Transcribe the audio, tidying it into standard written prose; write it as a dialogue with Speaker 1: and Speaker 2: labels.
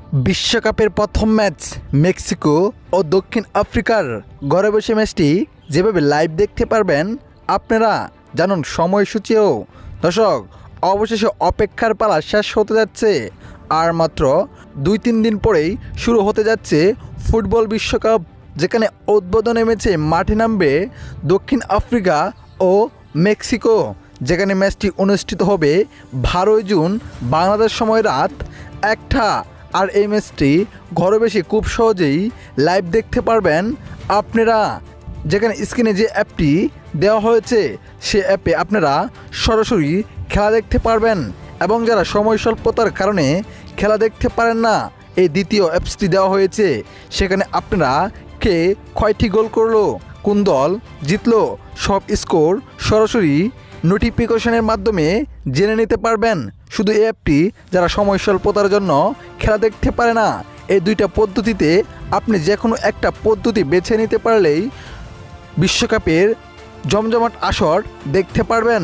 Speaker 1: বিশ্বকাপের প্রথম match Mexico ও দক্ষিণ আফ্রিকার ঘরে বসে ম্যাচটি যেভাবে লাইভ দেখতে পারবেন আপনারা জানুন সময়সূচিও। দর্শক, অবশেষে অপেক্ষার পালা শেষ হতে যাচ্ছে। আর মাত্র 2-3 দিন পরেই শুরু হতে যাচ্ছে ফুটবল বিশ্বকাপ, যেখানে উদ্বোধনী ম্যাচে মাঠে নামবে দক্ষিণ আফ্রিকা ও মেক্সিকো, যেখানে ম্যাচটি অনুষ্ঠিত হবে 12 জুন বাংলাদেশ সময় রাত 1টা। আর এই ম্যাচটি ঘরে বসে খুব সহজেই লাইভ দেখতে পারবেন আপনারা, যেখানে স্ক্রিনে যে অ্যাপটি দেওয়া হয়েছে সে অ্যাপে আপনারা সরাসরি খেলা দেখতে পারবেন। এবং যারা সময় স্বল্পতার কারণে খেলা দেখতে পারেন না, এই দ্বিতীয় অ্যাপসটি দেওয়া হয়েছে, সেখানে আপনারা কে কয়টি গোল করলো, কোন দল জিতলো, সব স্কোর সরাসরি নোটিফিকেশনের মাধ্যমে জেনে নিতে পারবেন। শুধু এই অ্যাপটি যারা সময় স্বল্পতার জন্য খেলা দেখতে পারে না, এই দুইটা পদ্ধতিতে আপনি যে কোনো একটা পদ্ধতি বেছে নিতে পারলেই বিশ্বকাপের জমজমাট আসর দেখতে পারবেন।